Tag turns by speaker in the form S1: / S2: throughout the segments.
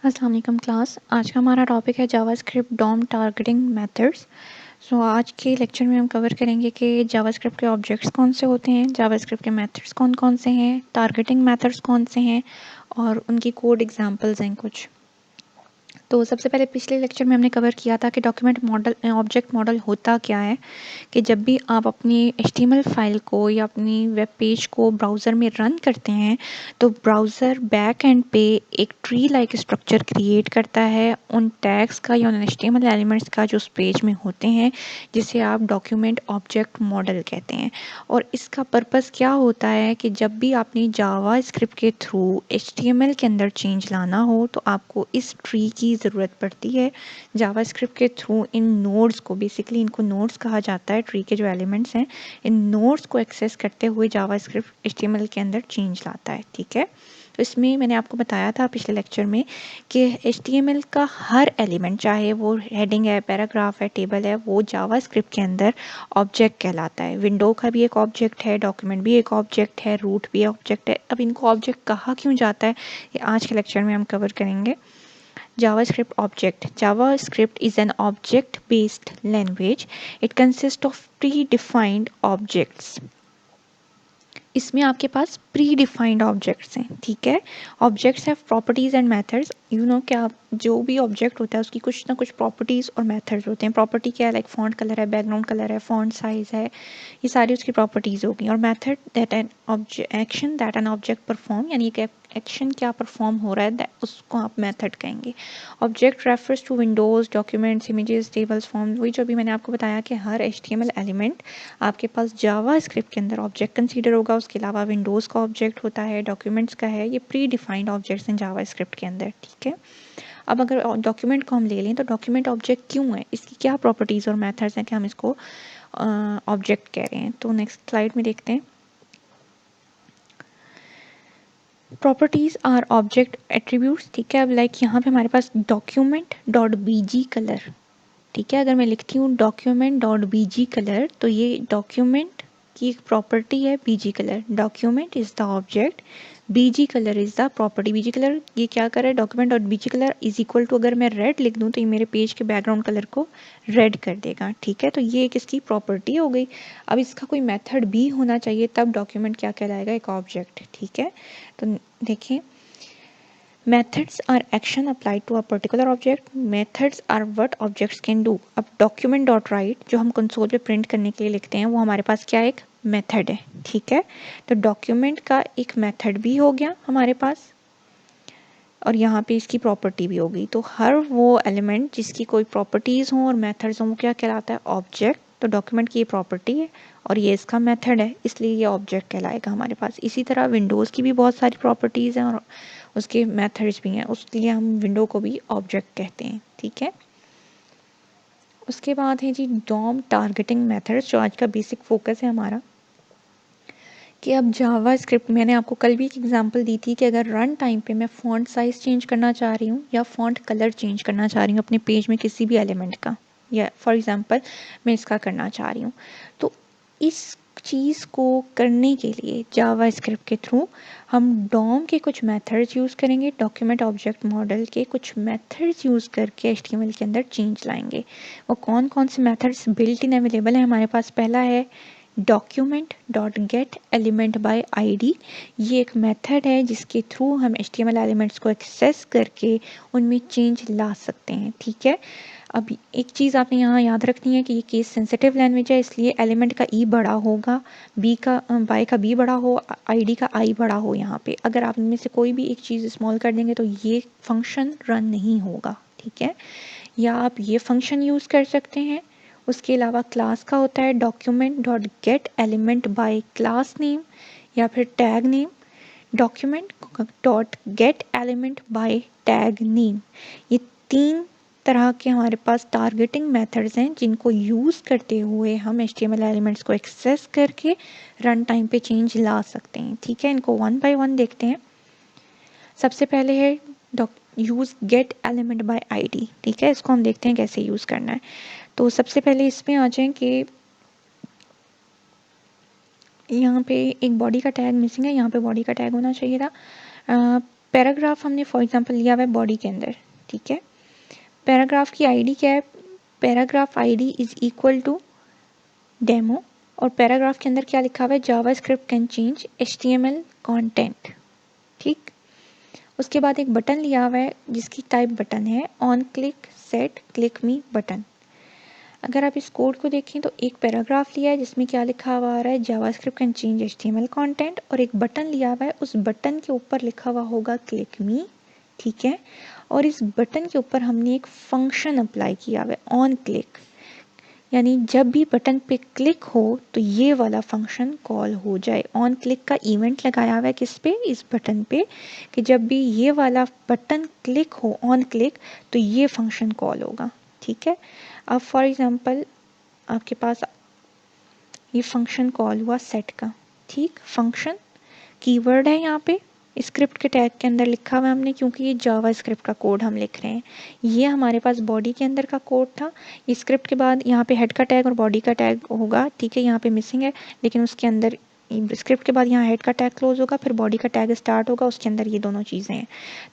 S1: अस्सलाम वालेकुम क्लास। आज का हमारा टॉपिक है जावास्क्रिप्ट डॉम टारगेटिंग मेथड्स। आज के लेक्चर में हम कवर करेंगे कि जावास्क्रिप्ट के ऑब्जेक्ट्स कौन से होते हैं, जावास्क्रिप्ट के मेथड्स कौन कौन से हैं, टारगेटिंग मेथड्स कौन से हैं और उनकी कोड एग्जांपल्स हैं कुछ। तो सबसे पहले पिछले लेक्चर में हमने कवर किया था कि डॉक्यूमेंट मॉडल ऑब्जेक्ट मॉडल होता क्या है, कि जब भी आप अपनी HTML फाइल को या अपनी वेब पेज को ब्राउज़र में रन करते हैं तो ब्राउज़र बैक एंड पे एक ट्री लाइक स्ट्रक्चर क्रिएट करता है उन टैग्स का या उन HTML एलिमेंट्स का जो उस पेज में होते हैं, जिसे आप डॉक्यूमेंट ऑब्जेक्ट मॉडल कहते हैं। और इसका पर्पस क्या होता है कि जब भी आपने जावा स्क्रिप्ट के थ्रू HTML के अंदर चेंज लाना हो तो आपको इस ट्री की ज़रूरत पड़ती है। जावास्क्रिप्ट के थ्रू इन नोड्स को, बेसिकली इनको नोड्स कहा जाता है, ट्री के जो एलिमेंट्स हैं इन नोड्स को एक्सेस करते हुए जावास्क्रिप्ट HTML के अंदर चेंज लाता है। ठीक है, तो इसमें मैंने आपको बताया था पिछले लेक्चर में कि HTML का हर एलिमेंट, चाहे वो हेडिंग है, पैराग्राफ है, टेबल है, वो जावास्क्रिप्ट के अंदर ऑब्जेक्ट कहलाता है। विंडो का भी एक ऑब्जेक्ट है, डॉक्यूमेंट भी एक ऑब्जेक्ट है, रूट भी ऑब्जेक्ट है। अब इनको ऑब्जेक्ट कहा क्यों जाता है ये आज के लेक्चर में हम कवर करेंगे। JavaScript object. JavaScript is an object-based language. It consists of predefined objects. इसमें आपके पास प्री डिफाइंड ऑब्जेक्ट्स हैं। ठीक है, objects have properties and methods. You know क्या, जो भी ऑब्जेक्ट होता है उसकी कुछ ना कुछ प्रॉपर्टीज और मेथड्स होते हैं। प्रॉपर्टी क्या है, लाइक फॉन्ट कलर है, बैकग्राउंड कलर है, फॉन्ट साइज है, ये सारी उसकी प्रॉपर्टीज होगी। और method that an action that an object perform, यानी एक एक्शन क्या परफॉर्म हो रहा है उसको आप मेथड कहेंगे। Object refers to windows, documents, images, tables, form. वही जो भी मैंने आपको बताया कि हर HTML एलिमेंट आपके पास जावा स्क्रिप्ट के अंदर ऑब्जेक्ट कंसीडर होगा। उसके अलावा विंडोज़ का ऑब्जेक्ट होता है, डॉक्यूमेंट्स का है, ये प्री डिफाइंड ऑब्जेक्ट्स हैं जावा स्क्रिप्ट के अंदर। ठीक है, अब अगर डॉक्यूमेंट को हम ले लें तो डॉक्यूमेंट ऑब्जेक्ट क्यों है, इसकी क्या प्रॉपर्टीज़ और मेथड्स हैं कि हम इसको ऑब्जेक्ट कह रहे हैं। तो नेक्स्ट स्लाइड में देखते हैं। Properties are object attributes. ठीक है, अब लाइक यहाँ पे हमारे पास डॉक्यूमेंट डॉट BG कलर। ठीक है, अगर मैं लिखती हूँ डॉक्यूमेंट डॉट BG कलर तो ये डॉक्यूमेंट की एक प्रॉपर्टी है BG colour. Document is the object, BG colour is the property. BG colour ये क्या कर रहा है, document dot BG colour is equal to, अगर मैं रेड लिख दूँ तो ये मेरे पेज के बैकग्राउंड कलर को रेड कर देगा। ठीक है, तो ये एक इसकी प्रॉपर्टी हो गई। अब इसका कोई मेथड भी होना चाहिए, तब डॉक्यूमेंट क्या कहलाएगा, एक ऑब्जेक्ट। ठीक है, तो देखिए, methods are action applied to a particular object. Methods are what objects can do. अब document dot write जो हम कंसोल पे प्रिंट करने के लिए लिखते हैं वो हमारे पास क्या एक मेथड है। ठीक है, तो डॉक्यूमेंट का एक मेथड भी हो गया हमारे पास और यहाँ पे इसकी प्रॉपर्टी भी हो गई। तो हर वो एलिमेंट जिसकी कोई प्रॉपर्टीज़ हों और मेथड्स हों वो क्या कहलाता है, ऑब्जेक्ट। तो डॉक्यूमेंट की ये प्रॉपर्टी है और ये इसका मेथड है, इसलिए ये ऑब्जेक्ट कहलाएगा हमारे पास। इसी तरह विंडोज़ की भी बहुत सारी प्रॉपर्टीज़ हैं और उसके मेथड्स भी हैं, उसके लिए हम विंडो को भी ऑब्जेक्ट कहते हैं। ठीक है, उसके बाद है जी डॉम टारगेटिंग मेथड्स, जो आज का बेसिक फोकस है हमारा। कि अब जावा स्क्रिप्ट, मैंने आपको कल भी एक एग्जांपल दी थी कि अगर रन टाइम पे मैं फ़ॉन्ट साइज़ चेंज करना चाह रही हूँ या फ़ॉन्ट कलर चेंज करना चाह रही हूँ अपने पेज में किसी भी एलिमेंट का, या फॉर एग्जांपल मैं इसका करना चाह रही हूँ, तो इस चीज़ को करने के लिए जावा स्क्रिप्ट के थ्रू हम डॉम के कुछ मेथड्स यूज़ करेंगे, डॉक्यूमेंट ऑब्जेक्ट मॉडल के कुछ मेथड्स यूज़ करके HTML के अंदर चेंज लाएंगे। वो कौन कौन से मेथड्स बिल्ट इन अवेलेबल हैं हमारे पास। पहला है document dot get element bye ID। ये एक मेथड है जिसके थ्रू हम HTML एलिमेंट्स को एक्सेस करके उनमें चेंज ला सकते हैं। ठीक है, अब एक चीज़ आपने यहाँ याद रखनी है कि ये केस सेंसिटिव लैंग्वेज है, इसलिए एलिमेंट का E बड़ा होगा, बाय का B बड़ा हो, ID का I बड़ा हो। यहाँ पे अगर आप इनमें से कोई भी एक चीज़ स्मॉल कर देंगे तो ये फंक्शन रन नहीं होगा। ठीक है, या आप ये फंक्शन यूज़ कर सकते हैं। उसके अलावा क्लास का होता है document dot get element bye class name या फिर tag name, document dot get element bye tag name. ये तीन तरह के हमारे पास टारगेटिंग मेथड्स हैं जिनको यूज़ करते हुए हम HTML एलिमेंट्स को एक्सेस करके रन टाइम पे चेंज ला सकते हैं। ठीक है, इनको वन बाय वन देखते हैं। सबसे पहले है use gate element bye ID। ठीक है, इसको हम देखते हैं कैसे यूज़ करना है। तो सबसे पहले इसमें आ जाएं कि यहाँ पे एक बॉडी का टैग मिसिंग है, यहाँ पे बॉडी का टैग होना चाहिए था। पैराग्राफ हमने फॉर एग्जांपल लिया हुआ है बॉडी के अंदर, ठीक है। पैराग्राफ की आईडी क्या है? Paragraph ID is equal to demo, और पैराग्राफ के अंदर क्या लिखा हुआ है? JavaScript can change HTML content, ठीक। उसके बाद एक बटन लिया हुआ है जिसकी टाइप बटन है on click set click me button. अगर आप इस कोड को देखें तो एक पैराग्राफ लिया है जिसमें क्या लिखा हुआ आ रहा है? JavaScript can change HTML content, और एक बटन लिया हुआ है, उस बटन के ऊपर लिखा हुआ होगा क्लिक मी, ठीक है। और इस बटन के ऊपर हमने एक फंक्शन अप्लाई किया हुआ है ऑन क्लिक, यानी जब भी बटन पे क्लिक हो तो ये वाला फंक्शन कॉल हो जाए। ऑन क्लिक का इवेंट लगाया हुआ है किस पे? इस बटन पे, कि जब भी ये वाला बटन क्लिक हो ऑन क्लिक तो ये फंक्शन कॉल होगा, ठीक है। अब फॉर एग्जांपल आपके पास ये फंक्शन कॉल हुआ सेट का, ठीक। फंक्शन कीवर्ड है यहाँ पे स्क्रिप्ट के टैग के अंदर लिखा हुआ है हमने, क्योंकि ये जावा स्क्रिप्ट का कोड हम लिख रहे हैं। ये हमारे पास बॉडी के अंदर का कोड था। स्क्रिप्ट के बाद यहाँ पे हेड का टैग और बॉडी का टैग होगा, ठीक है। यहाँ पे मिसिंग है, लेकिन उसके अंदर स्क्रिप्ट के बाद यहाँ हेड का टैग क्लोज होगा, फिर बॉडी का टैग स्टार्ट होगा, उसके अंदर ये दोनों चीज़ें हैं।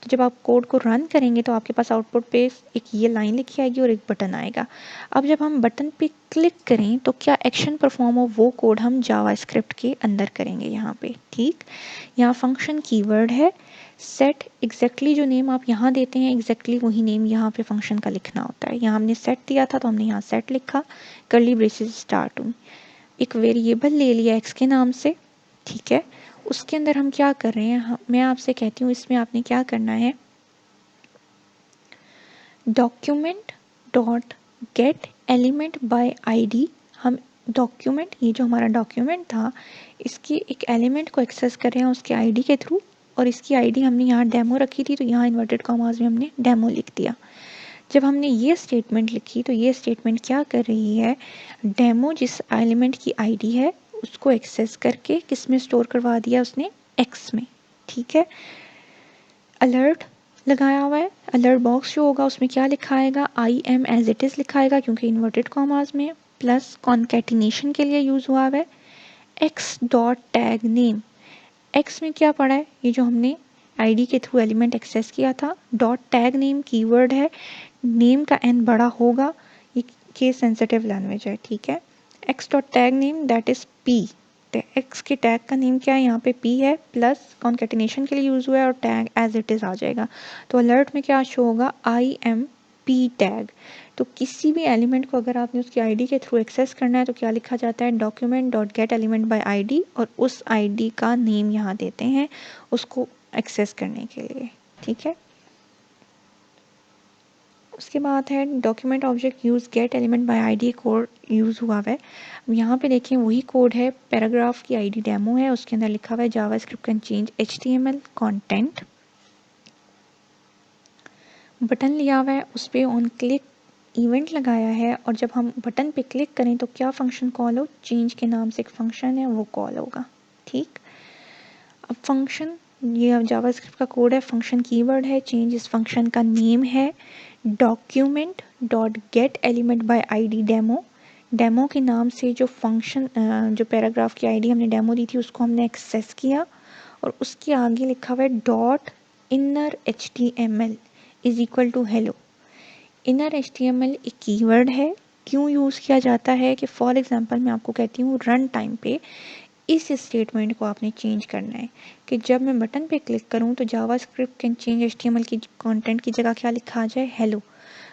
S1: तो जब आप कोड को रन करेंगे तो आपके पास आउटपुट पे एक ये लाइन लिखी आएगी और एक बटन आएगा। अब जब हम बटन पे क्लिक करें तो क्या एक्शन परफॉर्म हो, वो कोड हम जावा स्क्रिप्ट के अंदर करेंगे यहाँ पे, ठीक। यहाँ फंक्शन कीवर्ड है सेट, एग्जैक्टली जो नेम आप यहाँ देते हैं एग्जैक्टली वही नेम यहाँ पे फंक्शन का लिखना होता है। यहाँ हमने सेट दिया था तो हमने यहाँ सेट लिखा, कर्ली ब्रेसेस स्टार्ट हुई, एक वेरिएबल ले लिया एक्स के नाम से, ठीक है। उसके अंदर हम क्या कर रहे हैं, मैं आपसे कहती हूँ इसमें आपने क्या करना है, document dot get element by ID. हम डॉक्यूमेंट, ये जो हमारा डॉक्यूमेंट था इसकी एक एलिमेंट को एक्सेस कर रहे हैं उसके आईडी के थ्रू, और इसकी आईडी हमने यहाँ डेमो रखी थी तो यहाँ इन्वर्टेड कॉमास में हमने डेमो लिख दिया। जब हमने ये स्टेटमेंट लिखी तो ये स्टेटमेंट क्या कर रही है, डेमो जिस एलिमेंट की आईडी है उसको एक्सेस करके किस में स्टोर करवा दिया उसने, एक्स में, ठीक है। अलर्ट लगाया हुआ है, अलर्ट बॉक्स जो होगा उसमें क्या लिखा आएगा, I am as it is लिखा आएगा क्योंकि इन्वर्टेड कॉमास में, प्लस कॉन्केटिनेशन के लिए यूज़ हुआ है X dot tag name. X में क्या पड़ा है, ये जो हमने आईडी के थ्रू एलिमेंट एक्सेस किया था, डॉट टैग नेम कीवर्ड है, नेम का एन बड़ा होगा, ये केस सेंसिटिव लैंग्वेज है, ठीक है। X dot tag name that is P, x के टैग का नेम क्या है, यहाँ पे पी है, प्लस कॉन्केटिनेशन के लिए यूज़ हुआ है और टैग एज इट इज़ आ जाएगा। तो अलर्ट में क्या शो होगा, आई एम पी टैग। तो किसी भी एलिमेंट को अगर आपने उसकी आईडी के थ्रू एक्सेस करना है तो क्या लिखा जाता है, document dot get element by ID, और उस आईडी का नेम यहाँ देते हैं उसको एक्सेस करने के लिए, ठीक है। उसके बाद है document object use gate element by ID code use हुआ है। यहाँ पे देखें वही कोड है, पैराग्राफ की आईडी डेमो है, उसके अंदर लिखा हुआ है JavaScript can change HTML content. Button लिया हुआ है, उस पर ऑन क्लिक इवेंट लगाया है, और जब हम बटन पे क्लिक करें तो क्या फंक्शन कॉल हो, चेंज के नाम से एक फंक्शन है वो कॉल होगा, ठीक। अब फंक्शन, ये जावास्क्रिप्ट का कोड है, फंक्शन कीवर्ड है, चेंज इस फंक्शन का नेम है document dot get element by ID demo. Demo के नाम से जो फंक्शन, जो पैराग्राफ की आईडी हमने डेमो दी थी उसको हमने एक्सेस किया, और उसके आगे लिखा हुआ है dot inner H T M L is equal to hello. Inner H T M L एक कीवर्ड है, क्यों यूज़ किया जाता है कि फॉर एग्जांपल मैं आपको कहती हूँ रन टाइम पे इस स्टेटमेंट को आपने चेंज करना है कि जब मैं बटन पे क्लिक करूँ तो जावास्क्रिप्ट कैन चेंज एचटीएमएल की कंटेंट की जगह क्या लिखा आ जाए, हेलो।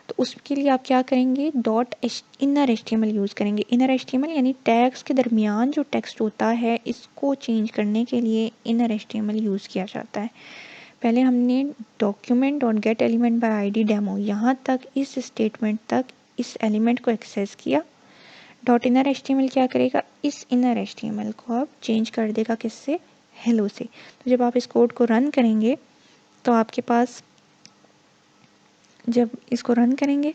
S1: तो उसके लिए आप क्या करेंगे, डॉट इनर एचटीएमएल यूज़ करेंगे। इनर एचटीएमएल यानी टैग्स के दरमियान जो टेक्स्ट होता है इसको चेंज करने के लिए इनर एचटीएमएल यूज़ किया जाता है। पहले हमने document dot get element by ID demo यहाँ तक इस स्टेटमेंट तक इस एलिमेंट को एक्सेस किया। डॉट इनर एचटीएमएल क्या करेगा, इस इनर एचटीएमएल को अब चेंज कर देगा किससे, हेलो से। तो जब आप इस कोड को रन करेंगे तो आपके पास, जब इसको रन करेंगे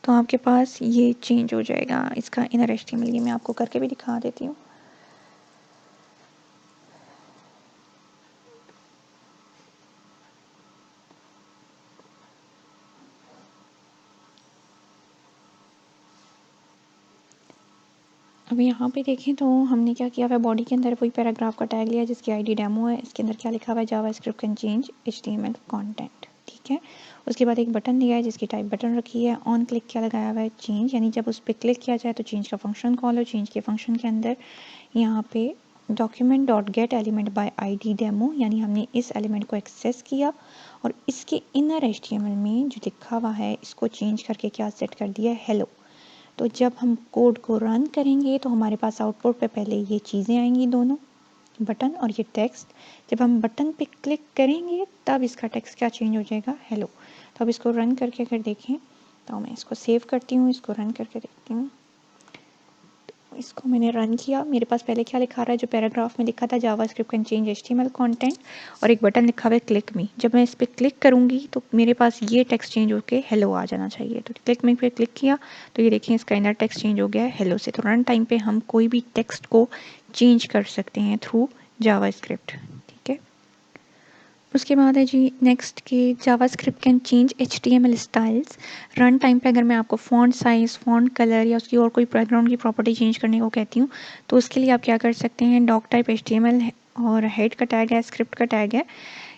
S1: तो आपके पास ये चेंज हो जाएगा इसका इनर एचटीएमएल। ये मैं आपको करके भी दिखा देती हूँ। अब यहाँ पे देखें तो हमने क्या किया हुआ है, बॉडी के अंदर वही पैराग्राफ का टैग लिया जिसकी आईडी डेमो है। इसके अंदर क्या लिखा हुआ है, JavaScript can change HTML content, ठीक है। उसके बाद एक बटन लिया है जिसकी टाइप बटन रखी है। ऑन क्लिक क्या लगाया हुआ है, चेंज, यानी जब उस पर क्लिक किया जाए तो चेंज का फंक्शन कॉल हो। चेंज के फंक्शन के अंदर यहाँ पे document dot get element by ID demo, यानी हमने इस एलिमेंट को एक्सेस किया और इसके इनर एचटीएमएल में जो लिखा हुआ है इसको चेंज करके क्या सेट कर दिया है, हेलो। तो जब हम कोड को रन करेंगे तो हमारे पास आउटपुट पे पहले ये चीज़ें आएंगी, दोनों बटन और ये टेक्स्ट। जब हम बटन पे क्लिक करेंगे तब इसका टेक्स्ट क्या चेंज हो जाएगा, हेलो। तो अब इसको रन करके अगर देखें तो मैं इसको सेव करती हूँ, इसको रन करके देखती हूँ। इसको मैंने रन किया, मेरे पास पहले क्या लिखा रहा है, जो पैराग्राफ में लिखा था JavaScript can change HTML content, और एक बटन लिखा हुआ है क्लिक मी। जब मैं इस पर क्लिक करूँगी तो मेरे पास ये टेक्स्ट चेंज होके हेलो आ जाना चाहिए। तो क्लिक मी पे क्लिक किया तो ये देखिए इसका इनर टेक्स्ट चेंज हो गया है हेलो से। तो रन टाइम पे हम कोई भी टेक्स्ट को चेंज कर सकते हैं थ्रू जावास्क्रिप्ट, ठीक है। उसके बाद है जी नेक्स्ट के JavaScript can change HTML styles. Run time पे अगर मैं आपको फ़ॉन्ट साइज़, फ़ॉन्ट कलर या उसकी और कोई बैकग्राउंड की प्रॉपर्टी चेंज करने को कहती हूँ तो उसके लिए आप क्या कर सकते हैं, डॉक टाइप एचटीएमएल और हेड का टैग है, स्क्रिप्ट का टैग है।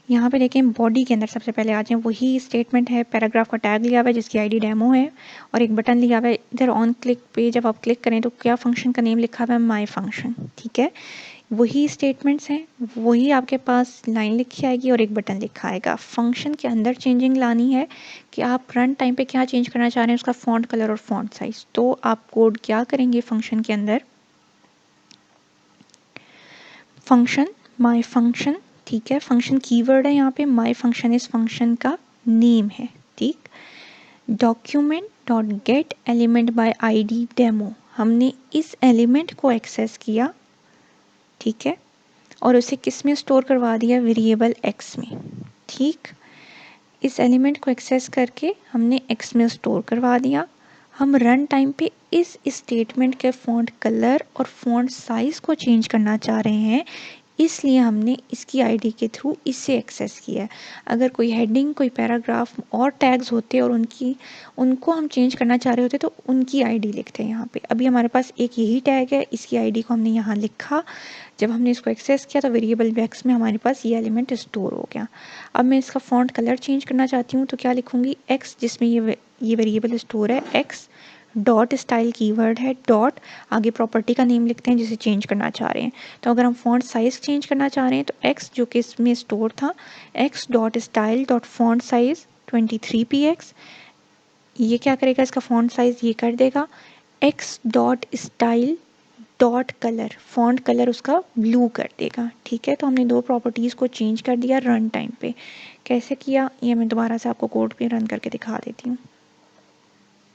S1: यहाँ पे देखें बॉडी के अंदर सबसे पहले आ जाए वही स्टेटमेंट है, पैराग्राफ का टैग लिया हुआ है जिसकी आईडी डेमो है और एक बटन लिया हुआ है। इधर ऑन क्लिक पे जब आप क्लिक करें तो क्या फंक्शन का नेम लिखा हुआ है, माई फंक्शन, ठीक है। वही स्टेटमेंट्स हैं, वही आपके पास लाइन लिखी आएगी और एक बटन लिखा आएगा। फंक्शन के अंदर चेंजिंग लानी है कि आप रन टाइम पे क्या चेंज करना चाह रहे हैं, उसका फॉन्ट कलर और फॉन्ट साइज। तो आप कोड क्या करेंगे फंक्शन के अंदर, फंक्शन माई फंक्शन, ठीक है। फंक्शन कीवर्ड है यहाँ पे, माई फंक्शन इस फंक्शन का नेम है, ठीक। Document dot get element by ID demo, हमने इस एलिमेंट को एक्सेस किया, ठीक है, और उसे किस में स्टोर करवा दिया, वेरिएबल एक्स में, ठीक। इस एलिमेंट को एक्सेस करके हमने एक्स में स्टोर करवा दिया। हम रन टाइम पे इस स्टेटमेंट के फॉन्ट कलर और फॉन्ट साइज को चेंज करना चाह रहे हैं, इसलिए हमने इसकी आईडी के थ्रू इसे एक्सेस किया है। अगर कोई हेडिंग, कोई पैराग्राफ और टैग्स होते और उनको हम चेंज करना चाह रहे होते तो उनकी आईडी लिखते हैं यहाँ पे। अभी हमारे पास एक यही टैग है, इसकी आईडी को हमने यहाँ लिखा। जब हमने इसको एक्सेस किया तो वेरिएबल एक्स में हमारे पास ये एलिमेंट स्टोर हो गया। अब मैं इसका फॉन्ट कलर चेंज करना चाहती हूँ तो क्या लिखूँगी, एक्स, जिसमें ये वेरिएबल स्टोर है, एक्स डॉट स्टाइल कीवर्ड है, डॉट आगे प्रॉपर्टी का नेम लिखते हैं जिसे चेंज करना चाह रहे हैं। तो अगर हम फॉन्ट साइज़ चेंज करना चाह रहे हैं तो एक्स जो कि इसमें स्टोर था, x dot style dot font size 23px, ये क्या करेगा, इसका फॉन्ट साइज़ ये कर देगा, x dot style dot colour, font colour उसका ब्लू कर देगा, ठीक है। तो हमने दो प्रॉपर्टीज़ को चेंज कर दिया रन टाइम पे। कैसे किया ये मैं दोबारा से आपको कोड पे रन करके दिखा देती हूँ।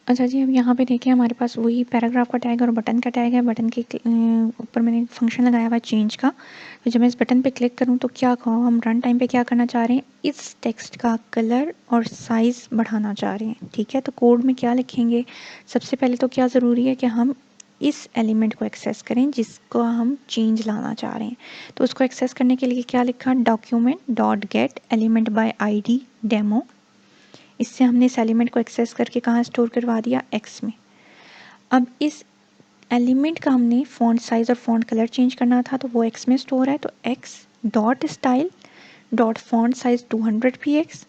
S1: अच्छा जी, अब यहाँ पे देखिए हमारे पास वही पैराग्राफ का टैग और बटन का टैग है। बटन के ऊपर मैंने फंक्शन लगाया हुआ है चेंज का। तो जब मैं इस बटन पे क्लिक करूँ तो क्या कहूँ, हम रन टाइम पे क्या करना चाह रहे हैं, इस टेक्स्ट का कलर और साइज़ बढ़ाना चाह रहे हैं, ठीक है। तो कोड में क्या लिखेंगे, सबसे पहले तो क्या ज़रूरी है कि हम इस एलिमेंट को एक्सेस करें जिसको हम चेंज लाना चाह रहे हैं। तो उसको एक्सेस करने के लिए क्या लिखा, document dot get element by ID demo. इससे हमने इस एलिमेंट को एक्सेस करके कहाँ स्टोर करवा दिया, एक्स में। अब इस एलिमेंट का हमने फॉन्ट साइज और फॉन्ट कलर चेंज करना था तो वो एक्स में स्टोर है, तो x dot style dot font size 200px,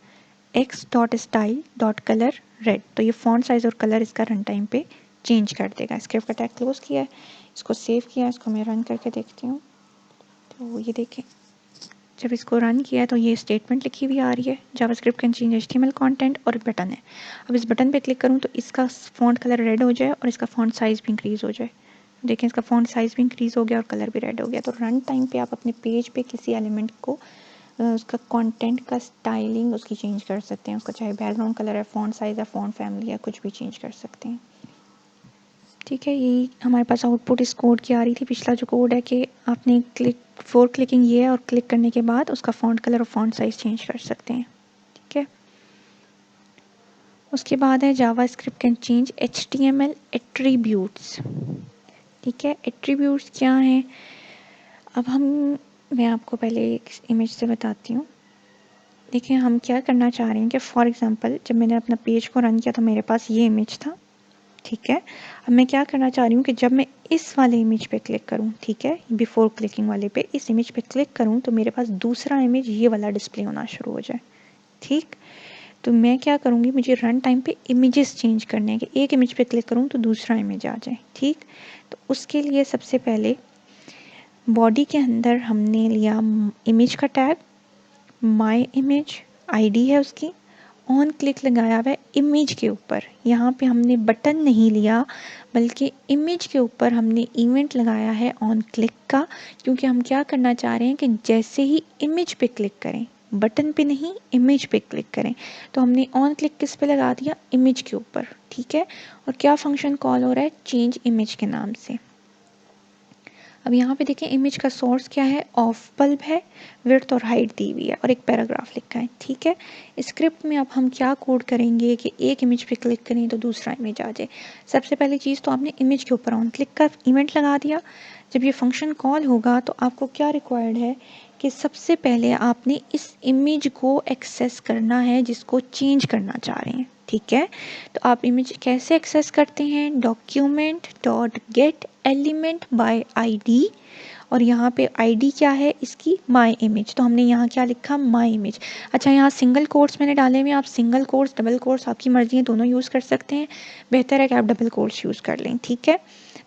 S1: x dot style dot colour red. तो ये फॉन्ट साइज और कलर इसका रन टाइम पे चेंज कर देगा। स्क्रिप्ट का टैग क्लोज किया है, इसको सेव किया, इसको मैं रन करके देखती हूँ। तो ये देखें जब इसको रन किया तो ये स्टेटमेंट लिखी हुई आ रही है, JavaScript can change HTML content, और बटन है। अब इस बटन पे क्लिक करूँ तो इसका फॉन्ट कलर रेड हो जाए और इसका फॉन्ट साइज़ भी इंक्रीज़ हो जाए। देखें इसका फॉन्ट साइज़ भी इंक्रीज़ हो गया और कलर भी रेड हो गया। तो रन टाइम पे आप अपने पेज पे किसी एलिमेंट को उसका कंटेंट का स्टाइलिंग उसकी चेंज कर सकते हैं, उसका चाहे बैकग्राउंड कलर है, फॉन्ट साइज़ है, फॉन्ट फैमिली है, कुछ भी चेंज कर सकते हैं, ठीक है। यही हमारे पास आउटपुट इस कोड की आ रही थी। पिछला जो कोड है कि आपने क्लिकिंग ये है और क्लिक करने के बाद उसका फॉन्ट कलर और फॉन्ट साइज चेंज कर सकते हैं, ठीक है। उसके बाद है JavaScript can change HTML attributes, ठीक है। एट्रीब्यूट्स क्या हैं, अब मैं आपको पहले एक इमेज से बताती हूँ। देखिए हम क्या करना चाह रहे हैं कि फॉर एग्जांपल जब मैंने अपना पेज को रन किया तो मेरे पास ये इमेज था, ठीक है। अब मैं क्या करना चाह रही हूँ कि जब मैं इस वाले इमेज पे क्लिक करूँ, ठीक है, बिफोर क्लिकिंग वाले पे इस इमेज पे क्लिक करूँ तो मेरे पास दूसरा इमेज ये वाला डिस्प्ले होना शुरू हो जाए। ठीक, तो मैं क्या करूँगी, मुझे रन टाइम पे इमेजेस चेंज करने हैं कि एक इमेज पे क्लिक करूँ तो दूसरा इमेज आ जाए। ठीक, तो उसके लिए सबसे पहले बॉडी के अंदर हमने लिया इमेज का टैग, माय इमेज आईडी है उसकी, ऑन क्लिक लगाया हुआ है इमेज के ऊपर। यहाँ पे हमने बटन नहीं लिया बल्कि इमेज के ऊपर हमने इवेंट लगाया है ऑन क्लिक का, क्योंकि हम क्या करना चाह रहे हैं कि जैसे ही इमेज पे क्लिक करें, बटन पे नहीं इमेज पे क्लिक करें, तो हमने ऑन क्लिक किस पे लगा दिया, इमेज के ऊपर। ठीक है, और क्या फंक्शन कॉल हो रहा है, चेंज इमेज के नाम से। अब यहाँ पे देखें इमेज का सोर्स क्या है, ऑफ बल्ब है, विड्थ और हाइट दी हुई है और एक पैराग्राफ लिखा है। ठीक है, स्क्रिप्ट में अब हम क्या कोड करेंगे कि एक इमेज पे क्लिक करें तो दूसरा इमेज आ जाए। सबसे पहली चीज़ तो आपने इमेज के ऊपर ऑन क्लिक का इवेंट लगा दिया। जब ये फंक्शन कॉल होगा तो आपको क्या रिक्वायर्ड है कि सबसे पहले आपने इस इमेज को एक्सेस करना है जिसको चेंज करना चाह रहे हैं। ठीक है, तो आप इमेज कैसे एक्सेस करते हैं, document dot get element by ID, और यहाँ पे आईडी क्या है इसकी, माय इमेज, तो हमने यहाँ क्या लिखा, माय इमेज। अच्छा, यहाँ सिंगल कोट्स मैंने डाले हुए, आप सिंगल कोट्स डबल कोट्स आपकी मर्जी है, दोनों यूज़ कर सकते हैं, बेहतर है कि आप डबल कोट्स यूज़ कर लें। ठीक है,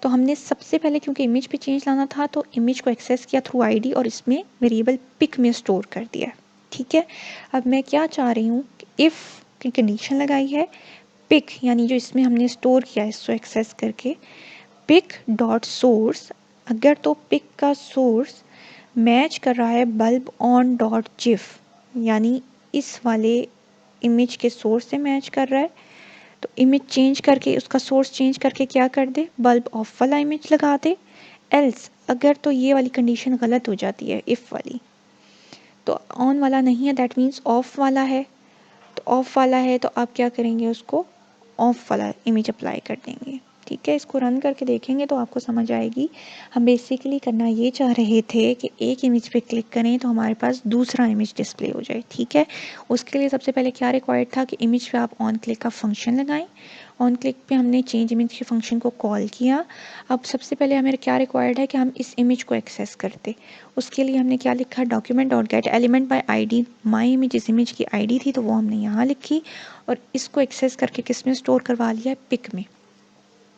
S1: तो हमने सबसे पहले क्योंकि इमेज पे चेंज लाना था तो इमेज को एक्सेस किया थ्रू आईडी और इसमें वेरिएबल पिक में स्टोर कर दिया। ठीक है, अब मैं क्या चाह रही हूँ, इफ़ की कंडीशन लगाई है, पिक यानी जो इसमें हमने स्टोर किया है इसको एक्सेस करके, पिक डॉट सोर्स, अगर तो पिक का सोर्स मैच कर रहा है बल्ब ऑन डॉट जिफ, यानी इस वाले इमेज के सोर्स से मैच कर रहा है, तो इमेज चेंज करके उसका सोर्स चेंज करके क्या कर दे, बल्ब ऑफ वाला इमेज लगा दे। एल्स अगर तो ये वाली कंडीशन गलत हो जाती है, इफ़ वाली, तो ऑन वाला नहीं है, दैट मीन्स ऑफ वाला है, तो ऑफ वाला है तो आप क्या करेंगे, उसको ऑफ वाला इमेज अप्लाई कर देंगे। ठीक है, इसको रन करके देखेंगे तो आपको समझ आएगी। हम बेसिकली करना ये चाह रहे थे कि एक इमेज पे क्लिक करें तो हमारे पास दूसरा इमेज डिस्प्ले हो जाए। ठीक है, उसके लिए सबसे पहले क्या रिक्वायर्ड था कि इमेज पे आप ऑन क्लिक का फंक्शन लगाएं। ऑन क्लिक पे हमने चेंज इमेज के फंक्शन को कॉल किया। अब सबसे पहले हमें क्या रिक्वायर्ड है कि हम इस इमेज को एक्सेस करते, उसके लिए हमने क्या लिखा, document dot get element by ID, my image इस इमेज की आईडी थी तो वो हमने यहाँ लिखी और इसको एक्सेस करके किस में स्टोर करवा लिया, पिक में,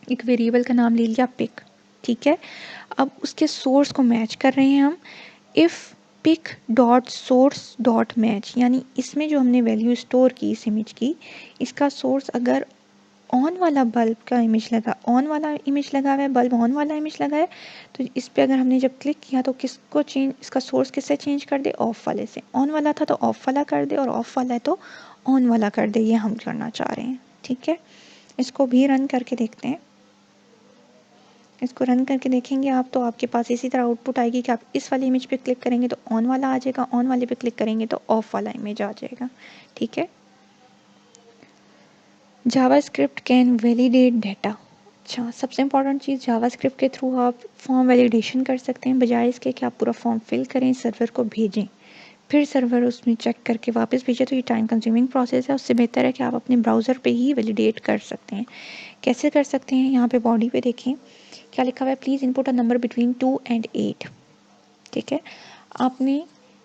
S1: एक वेरिएबल का नाम ले लिया पिक। ठीक है, अब उसके सोर्स को मैच कर रहे हैं हम, if pic dot source dot match, यानी इसमें जो हमने वैल्यू स्टोर की इस इमेज की, इसका सोर्स अगर ऑन वाला बल्ब का इमेज लगा, ऑन वाला इमेज लगा हुआ है, बल्ब ऑन वाला इमेज लगा है, तो इस पे अगर हमने जब क्लिक किया तो किसको चेंज, इसका सोर्स किससे चेंज कर दे, ऑफ वाले से, ऑन वाला था तो ऑफ वाला कर दे और ऑफ वाला है तो ऑन वाला कर दे, ये हम करना चाह रहे हैं। ठीक है, इसको भी रन करके देखते हैं। इसको रन करके देखेंगे आप तो आपके पास इसी तरह आउटपुट आएगी कि आप इस वाली इमेज पे क्लिक करेंगे तो ऑन वाला आ जाएगा, ऑन वाले पे क्लिक करेंगे तो ऑफ वाला इमेज आ जाएगा। ठीक है, जावास्क्रिप्ट कैन वैलिडेट डाटा। अच्छा, सबसे इंपॉर्टेंट चीज़, जावास्क्रिप्ट के थ्रू आप फॉर्म वैलिडेशन कर सकते हैं, बजाय इसके कि आप पूरा फॉर्म फिल करें, सर्वर को भेजें, फिर सर्वर उसमें चेक करके वापस भेजे, तो ये टाइम कंज्यूमिंग प्रोसेस है। उससे बेहतर है कि आप अपने ब्राउज़र पे ही वैलिडेट कर सकते हैं। कैसे कर सकते हैं, यहाँ पे बॉडी पे देखें क्या लिखा हुआ है, please input a number between 2 and 8। ठीक है, आपने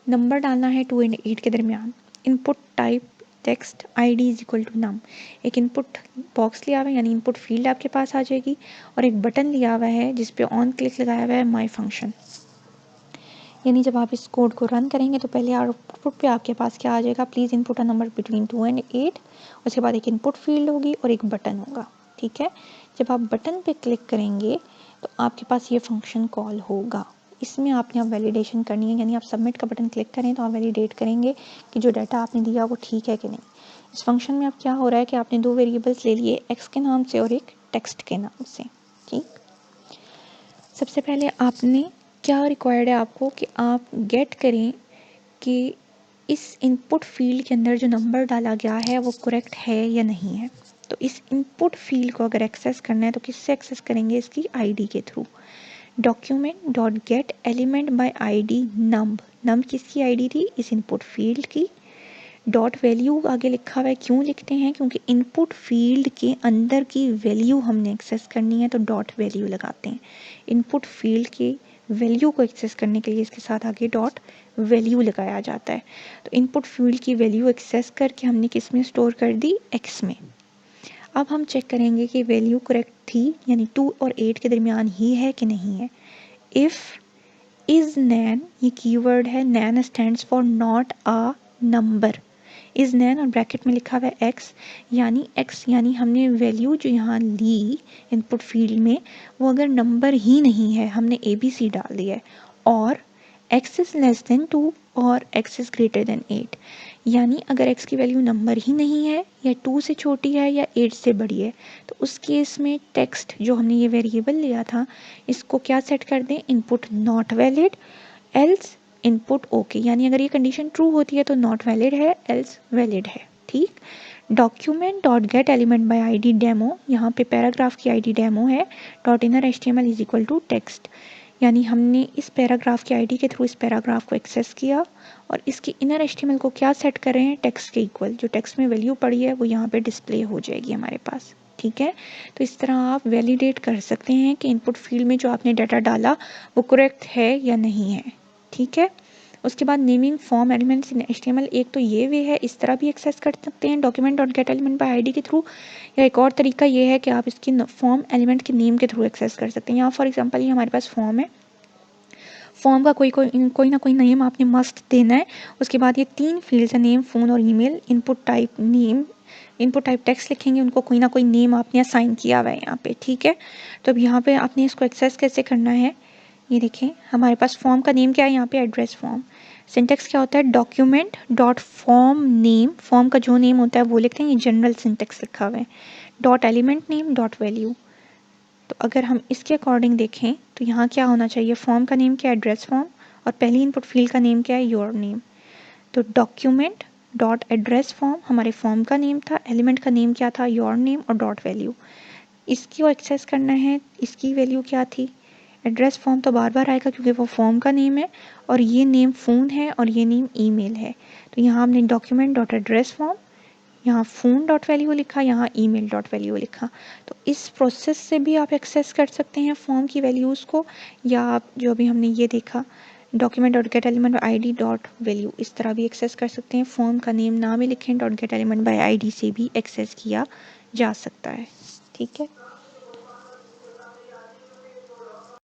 S1: नंबर डालना है 2 and 8 के दरमियान। Input type text, ID is equal to num, एक इनपुट बॉक्स लिया हुआ है यानी इनपुट फील्ड आपके पास आ जाएगी, और एक बटन लिया हुआ है जिस पे ऑन क्लिक लगाया हुआ है माय फंक्शन, यानी जब आप इस कोड को रन करेंगे तो पहले आउटपुट पे आपके पास क्या आ जाएगा, please input a number between 2 and 8, उसके बाद एक इनपुट फील्ड होगी और एक बटन होगा। ठीक है, जब आप बटन पे क्लिक करेंगे तो आपके पास ये फंक्शन कॉल होगा, इसमें आपने अब वैलिडेशन करनी है, यानी आप सबमिट का बटन क्लिक करें तो आप वैलिडेट करेंगे कि जो डाटा आपने दिया वो ठीक है कि नहीं। इस फंक्शन में अब क्या हो रहा है कि आपने दो वेरिएबल्स ले लिए, एक्स के नाम से और एक टेक्स्ट के नाम से। ठीक, सबसे पहले आपने क्या रिक्वायर्ड है आपको कि आप गेट करें कि इस इनपुट फील्ड के अंदर जो नंबर डाला गया है वो करेक्ट है या नहीं है। तो इस इनपुट फील्ड को अगर एक्सेस करना है तो किससे एक्सेस करेंगे, इसकी आईडी के through. Document dot get element by ID num, num किसकी आईडी थी, इस इनपुट फील्ड की, डॉट वैल्यू आगे लिखा हुआ है, क्यों लिखते हैं? क्योंकि इनपुट फील्ड के अंदर की वैल्यू हमने एक्सेस करनी है तो डॉट वैल्यू लगाते हैं। इनपुट फील्ड के वैल्यू को एक्सेस करने के लिए इसके साथ आगे डॉट वैल्यू लगाया जाता है। तो इनपुट फील्ड की वैल्यू एक्सेस करके हमने किस में स्टोर कर दी? एक्स में। अब हम चेक करेंगे कि वैल्यू करेक्ट थी, यानी 2 और 8 के दरमियान ही है कि नहीं है। इफ़ इज़ नैन, ये कीवर्ड है, NaN stands for not a number. Is NaN और ब्रैकेट में लिखा हुआ है एक्स, यानी हमने वैल्यू जो यहाँ ली इनपुट फील्ड में वो अगर नंबर ही नहीं है, हमने ABC डाल दिया है, और x इज़ लेस देन 2 और x इज़ ग्रेटर देन 8, यानी अगर x की वैल्यू नंबर ही नहीं है या 2 से छोटी है या 8 से बड़ी है, तो उस केस में टेक्स्ट जो हमने ये वेरिएबल लिया था इसको क्या सेट कर दें? Input not valid, else input okay, यानी अगर ये कंडीशन ट्रू होती है तो नॉट वैलिड है, एल्स वैलिड है। ठीक। Document dot get element by ID demo, यहाँ पे पैराग्राफ की आईडी डेमो है, dot inner HTML is equal to text, यानी हमने इस पैराग्राफ की आईडी के थ्रू इस पैराग्राफ को एक्सेस किया और इसकी इनर HTML को क्या सेट कर रहे हैं? टेक्स्ट के इक्वल। जो टेक्स्ट में वैल्यू पड़ी है वो यहाँ पे डिस्प्ले हो जाएगी हमारे पास। ठीक है, तो इस तरह आप वैलिडेट कर सकते हैं कि इनपुट फील्ड में जो आपने डाटा डाला वो करेक्ट है या नहीं है। ठीक है, उसके बाद naming form elements in HTML, एक तो ये वे है, इस तरह भी एक्सेस कर सकते हैं document dot get element by ID के थ्रू, या एक और तरीका ये है कि आप इसकी फॉर्म एलिमेंट के नेम के थ्रू एक्सेस कर सकते हैं। यहाँ फॉर एग्जांपल ये हमारे पास फॉर्म है, फॉर्म का कोई ना कोई नेम आपने मस्ट देना है। उसके बाद ये 3 फील्ड्स हैं, नेम, फ़ोन और email. Input type name, input type text लिखेंगे, उनको कोई ना कोई नेम आपने असाइन किया हुआ है यहाँ पे। ठीक है, तो अब यहाँ पे आपने इसको एक्सेस कैसे करना है, ये देखें हमारे पास फॉर्म का नेम क्या है, यहाँ पे एड्रेस फॉर्म। सिंटेक्स क्या होता है? Document dot form name, form का जो नेम होता है वो लिखते हैं, ये जनरल सिंटेक्स लिखा हुआ है, dot element name dot value. तो अगर हम इसके अकॉर्डिंग देखें तो यहाँ क्या होना चाहिए? फॉर्म का नेम क्या है? एड्रेस फॉर्म, और पहली इनपुट फील्ड का नेम क्या है? Your name. तो डॉक्यूमेंट डॉट एड्रेस फॉर्म हमारे फॉर्म का नेम था, एलिमेंट का नेम क्या था? योर नेम, और डॉट वैल्यू इसकी एक्सेस करना है। इसकी वैल्यू क्या थी? एड्रेस फॉर्म तो बार बार आएगा क्योंकि वो फॉर्म का नेम है, और ये नेम फ़ोन है और ये नेम ईमेल है। तो यहाँ हमने डॉक्यूमेंट डॉट एड्रेस फॉर्म, यहाँ फ़ोन डॉट वैल्यू लिखा, यहाँ ईमेल डॉट वैल्यू लिखा। तो इस प्रोसेस से भी आप एक्सेस कर सकते हैं फॉर्म की वैल्यूज़ को, या आप जो अभी हमने ये देखा document dot get element by ID dot value, इस तरह भी एक्सेस कर सकते हैं। फॉर्म का नेम ना भी लिखें, dot get element by ID से भी एक्सेस किया जा सकता है। ठीक है।